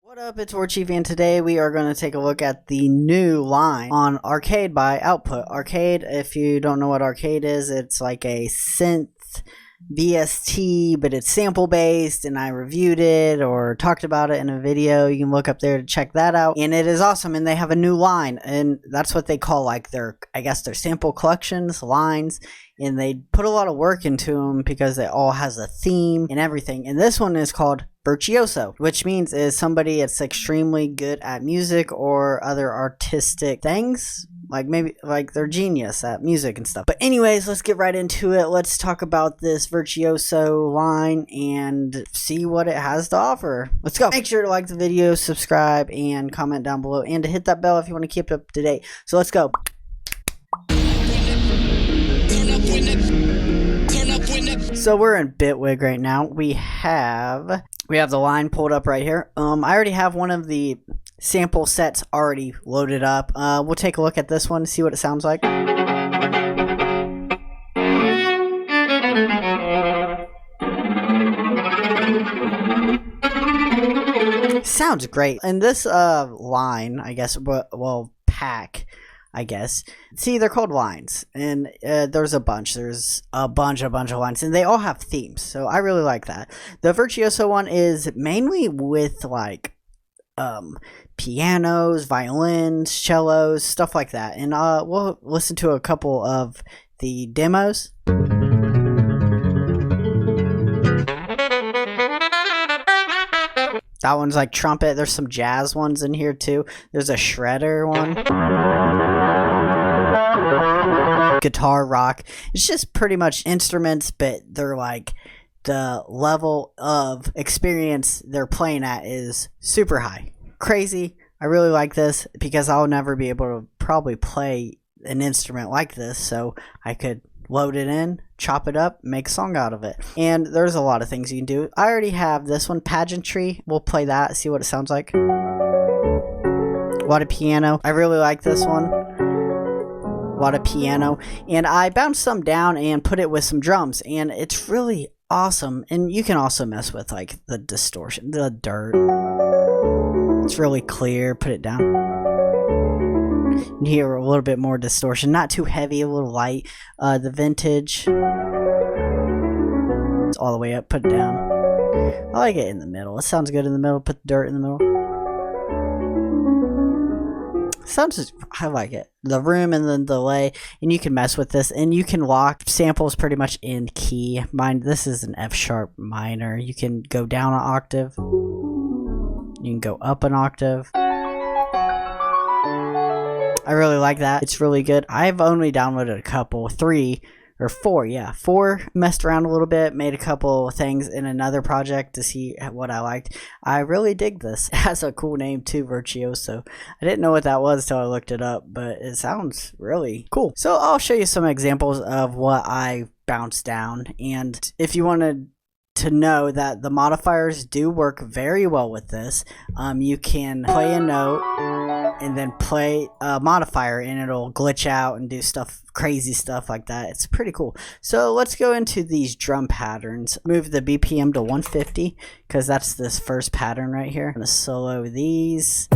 What up, it's Warchief, and today we are going to take a look at the new line on Arcade by Output. Arcade, if you don't know what Arcade is, it's like a synth VST, but it's sample based, and I reviewed it or talked about it in a video. You can look up there to check that out, and it is awesome. And they have a new line, and that's what they call like their, I guess, their sample collections, lines. And they put a lot of work into them because it all has a theme and everything. And this one is called Virtuoso, which means is somebody that's extremely good at music or other artistic things. Like maybe like they're genius at music and stuff. But anyways, let's get right into it. Let's talk about this Virtuoso line and see what it has to offer. Let's go. Make sure to like the video, subscribe, and comment down below, and to hit that bell if you want to keep up to date. So let's go. So we're in Bitwig right now. We have the line pulled up right here. I already have one of the sample sets already loaded up. We'll take a look at this one, see what it sounds like. Sounds great. And this line, I guess, well, pack, I guess. See, they're called lines, and there's a bunch. There's a bunch of lines, and they all have themes, so I really like that. The Virtuoso one is mainly with like pianos, violins, cellos, stuff like that. And we'll listen to a couple of the demos. That one's like trumpet. There's some jazz ones in here too. There's a shredder one. Guitar, rock. It's just pretty much instruments, but they're like the level of experience they're playing at is super high. Crazy. I really like this because I'll never be able to probably play an instrument like this, so I could load it in, chop it up, make a song out of it. And there's a lot of things you can do. I already have this one, Pageantry. We'll play that, see what it sounds like. A lot of piano. I really like this one. A lot of piano. And I bounced some down and put it with some drums, and it's really awesome. And you can also mess with like the distortion, the dirt. It's really clear. Put it down. You hear a little bit more distortion, not too heavy, a little light. The vintage, it's all the way up. Put it down. I like it in the middle. It sounds good in the middle. Put the dirt in the middle. Sounds, I like it. The room and the delay, and you can mess with this, and you can lock samples pretty much in key. Mine, this is an F sharp minor. You can go down an octave. You can go up an octave. I really like that. It's really good. I've only downloaded a couple, 3 or 4, yeah, 4. Messed around a little bit, made a couple things in another project to see what I liked. I really dig this. It has a cool name too, Virtuoso. I didn't know what that was till I looked it up, but it sounds really cool. So I'll show you some examples of what I bounced down, and if you wanted to know that the modifiers do work very well with this, you can play a note and then play a modifier, and it'll glitch out and do stuff, crazy stuff like that. It's pretty cool. So let's go into these drum patterns. Move the BPM to 150 because that's this first pattern right here. I'm gonna solo these.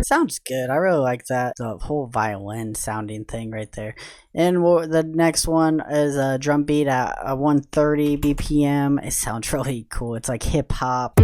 Sounds good. I really like that. The whole violin sounding thing right there. And the next one is a drum beat at 130 BPM. It sounds really cool. It's like hip hop.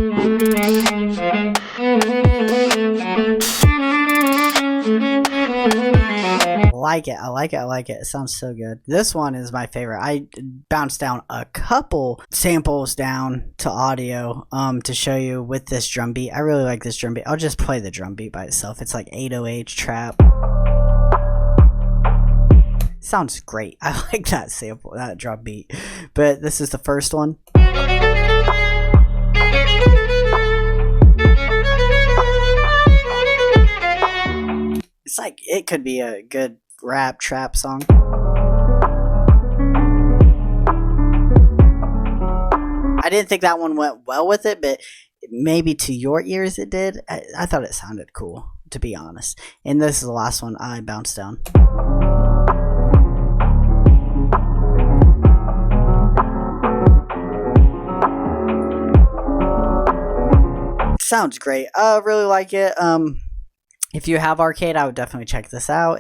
I like it. It sounds so good. This one is my favorite. I bounced down a couple samples down to audio to show you with this drum beat. I really like this drum beat. I'll just play the drum beat by itself. It's like 808 trap. Sounds great. I like that sample, that drum beat. But this is the first one. It's like, it could be a good rap trap song. I didn't think that one went well with it, but maybe to your ears it did. I thought it sounded cool, to be honest. And this is the last one I bounced down. sounds great. Really like it. If you have Arcade, I would definitely check this out.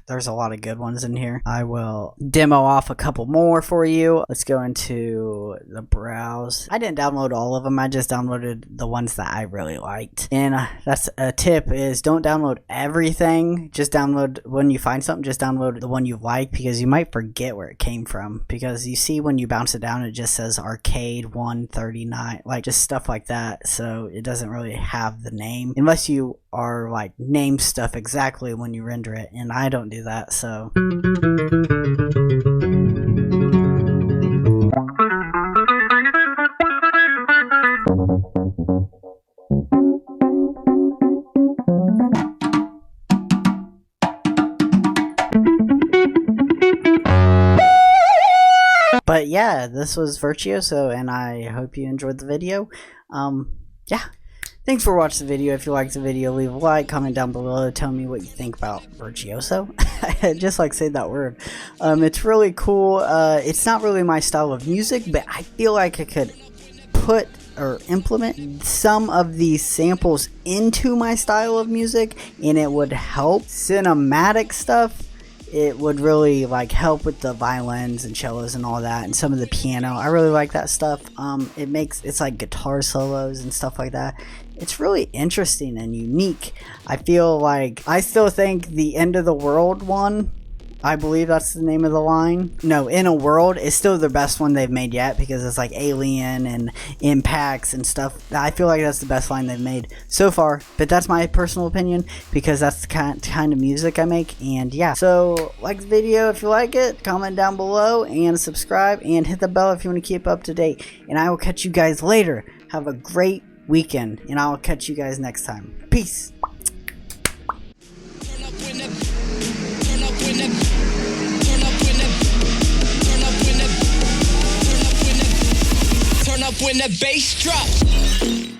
There's a lot of good ones in here. I will demo off a couple more for you. Let's go into the browse. I didn't download all of them. I just downloaded the ones that I really liked. And that's a tip, is don't download everything. Just download, when you find something, just download the one you like, because you might forget where it came from. Because you see when you bounce it down, it just says Arcade 139, like just stuff like that. So it doesn't really have the name, unless you are like name stuff exactly when you render it, and I don't do that. So but yeah, this was Virtuoso, and I hope you enjoyed the video. Yeah, thanks for watching the video. If you liked the video, leave a like, comment down below, tell me what you think about Virtuoso. I just like saying that word. It's really cool. It's not really my style of music, but I feel like I could put or implement some of these samples into my style of music, and it would help. Cinematic stuff, it would really like help with the violins and cellos and all that, and some of the piano. I really like that stuff. It's like guitar solos and stuff like that. It's really interesting and unique. I feel like, I still think the End of the World one, I believe that's the name of the line. No, In a World is still the best one they've made yet, because it's like alien and impacts and stuff. I feel like that's the best line they've made so far, but that's my personal opinion, because that's the kind of music I make. And yeah, so like the video if you like it, comment down below, and subscribe, and hit the bell if you want to keep up to date. And I will catch you guys later. Have a great weekend, and I'll catch you guys next time. Peace. Turn up when the bass drops.